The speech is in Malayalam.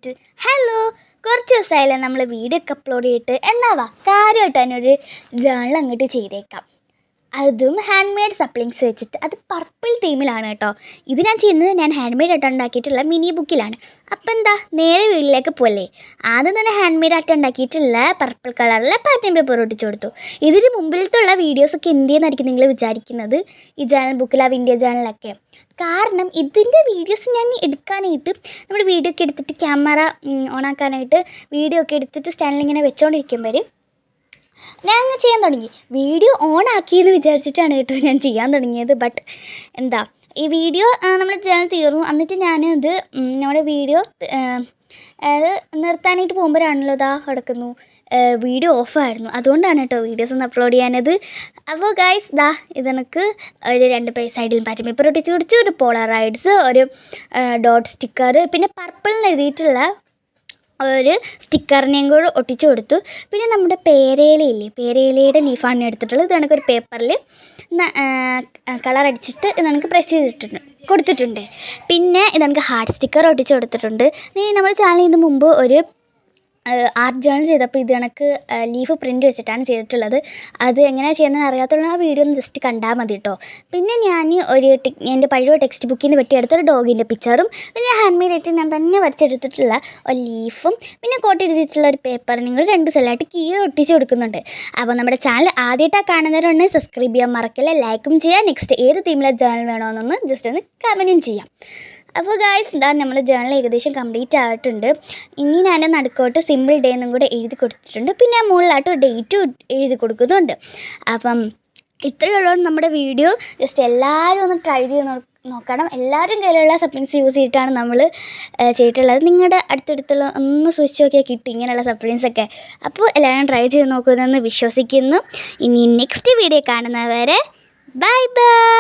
ചെയ്തിട്ട് ഹലോ കുറച്ച് ദിവസമായില്ലേ നമ്മൾ വീഡിയോ ഒക്കെ അപ്ലോഡ് ചെയ്തിട്ട് എന്നാവാ കാര്യമായിട്ട് അതിനൊരു ജേണൽ അങ്ങോട്ട് ചെയ്തേക്കാം. അതും ഹാൻഡ് മെയ്ഡ് സപ്ലിങ്സ് വെച്ചിട്ട് അത് പർപ്പിൾ തീമിലാണ് കേട്ടോ. ഇത് ഞാൻ ചെയ്യുന്നത് ഞാൻ ഹാൻഡ് മെയ്ഡ് ആയിട്ട് ഉണ്ടാക്കിയിട്ടുള്ള മിനി ബുക്കിലാണ്. അപ്പം എന്താ നേരെ വീട്ടിലേക്ക് പോലെ ആദ്യം തന്നെ ഹാൻഡ് മെയ്ഡ് ആയിട്ട് ഉണ്ടാക്കിയിട്ടുള്ള പർപ്പിൾ കളറിലെ പാറ്റേൺ പേപ്പർ ഒട്ടിച്ചു കൊടുത്തു. ഇതിന് മുമ്പിലത്തുള്ള വീഡിയോസൊക്കെ എന്തെന്നായിരിക്കും നിങ്ങൾ വിചാരിക്കുന്നത്, ഈ ജേണൽ ബുക്കിൽ ആ വിൻഡോ ജേണലൊക്കെ. കാരണം ഇതിൻ്റെ വീഡിയോസ് ഞാൻ എടുക്കാനായിട്ട് നമ്മുടെ വീഡിയോ ഒക്കെ എടുത്തിട്ട് ക്യാമറ ഓണാക്കാനായിട്ട് വീഡിയോ ഒക്കെ എടുത്തിട്ട് സ്റ്റാൻഡിൽ ഇങ്ങനെ വെച്ചുകൊണ്ടിരിക്കുമ്പോൾ ഞാൻ അങ്ങ് ചെയ്യാൻ തുടങ്ങി. വീഡിയോ ഓൺ ആക്കിയെന്ന് വിചാരിച്ചിട്ടാണ് കേട്ടോ ഞാൻ ചെയ്യാൻ തുടങ്ങിയത്. ബട്ട് എന്താ ഈ വീഡിയോ നമ്മൾ ചാനൽ തീർന്നു. എന്നിട്ട് ഞാനത് നമ്മുടെ വീഡിയോ അത് നിർത്താനായിട്ട് പോകുമ്പോഴാണല്ലോ ഇതാ കിടക്കുന്നു വീഡിയോ ഓഫായിരുന്നു. അതുകൊണ്ടാണ് കേട്ടോ വീഡിയോസ് ഒന്ന് അപ്ലോഡ് ചെയ്യാനത്. അപ്പോൾ ഗൈസ് ദാ ഇതെനിക്ക് ഒരു 2 സൈഡിലും പാറ്റേൺ പേപ്പർ ഒട്ടിച്ച് കൊടുത്തു, ഒരു പോളറൈഡ്സ്, ഒരു ഡോട്ട് സ്റ്റിക്കർ, പിന്നെ പർപ്പിളിന് എഴുതിയിട്ടുള്ള ഒരു സ്റ്റിക്കറിനെയും കൂടെ ഒട്ടിച്ചു കൊടുത്തു. പിന്നെ നമ്മുടെ പേരയിലയില്ലേ, പേരയിലയുടെ ലീഫാണ് എടുത്തിട്ടുള്ളത്. ഇത് കണക്കൊരു പേപ്പറിൽ കളർ അടിച്ചിട്ട് ഇത് നമുക്ക് പ്രസ് ചെയ്തിട്ടുണ്ട് കൊടുത്തിട്ടുണ്ട്. പിന്നെ ഇത് നമുക്ക് ഹാർട്ട് സ്റ്റിക്കർ ഒട്ടിച്ച് കൊടുത്തിട്ടുണ്ട്. ഇനി നമ്മുടെ ചാനലിൽ ഇതിന് മുമ്പ് ഒരു ആർട്ട് ജേണൽ ചെയ്തപ്പോൾ ഇത് കണക്ക് ലീഫ് പ്രിൻറ്റ് വെച്ചിട്ടാണ് ചെയ്തിട്ടുള്ളത്. അത് എങ്ങനെയാണ് ചെയ്യുന്നത് അറിയാത്തുള്ള ആ വീഡിയോ ഒന്ന് ജസ്റ്റ് കണ്ടാൽ മതി കേട്ടോ. പിന്നെ ഞാൻ എൻ്റെ പഴയ ടെക്സ്റ്റ് ബുക്കിൽ നിന്ന് വെട്ടിയെടുത്തൊരു ഡോഗിൻ്റെ പിക്ചറും, പിന്നെ ഹാൻഡ് മെയ്ഡ് ആയിട്ട് ഞാൻ തന്നെ വരച്ചെടുത്തിട്ടുള്ള ഒരു ലീഫും, പിന്നെ കോട്ടെടുത്തിട്ടുള്ള ഒരു പേപ്പറിനും കൂടി 2 സ്ഥലമായിട്ട് കീറി ഒട്ടിച്ച് കൊടുക്കുന്നുണ്ട്. അപ്പോൾ നമ്മുടെ ചാനൽ ആദ്യമായിട്ടാണ് കാണുന്നവരുണ്ടെങ്കിൽ സബ്സ്ക്രൈബ് ചെയ്യാൻ മറക്കില്ല, ലൈക്കും ചെയ്യാം. നെക്സ്റ്റ് ഏത് തീമിലെ ജേണൽ വേണമെന്നൊന്ന് ജസ്റ്റ് ഒന്ന് കമൻറ്റും ചെയ്യാം. അപ്പോൾ ഗായ്സ് എന്താ നമ്മൾ ജേണൽ ഏകദേശം കംപ്ലീറ്റ് ആയിട്ടുണ്ട്. ഇനി ഞാൻ നടുക്കോട്ട് സിമ്പിൾ ഡേ എന്നും കൂടെ എഴുതി കൊടുത്തിട്ടുണ്ട്. പിന്നെ മുകളിലായിട്ട് ഡേറ്റും എഴുതി കൊടുക്കുന്നുണ്ട്. അപ്പം ഇത്രയുള്ളൂ നമ്മുടെ വീഡിയോ. ജസ്റ്റ് എല്ലാവരും ഒന്ന് ട്രൈ ചെയ്ത് നോക്കണം. എല്ലാവരും കയ്യിലുള്ള സപ്ലിങ്സ് യൂസ് ചെയ്തിട്ടാണ് നമ്മൾ ചെയ്തിട്ടുള്ളത്. നിങ്ങളുടെ അടുത്തടുത്തുള്ള ഒന്ന് സൂക്ഷിച്ച് നോക്കിയാൽ കിട്ടും ഇങ്ങനെയുള്ള സപ്ലിങ്സൊക്കെ. അപ്പോൾ എല്ലാവരും ട്രൈ ചെയ്ത് നോക്കുമെന്ന് വിശ്വസിക്കുന്നു. ഇനി നെക്സ്റ്റ് വീഡിയോ കാണുന്നവരെ ബൈ ബൈ.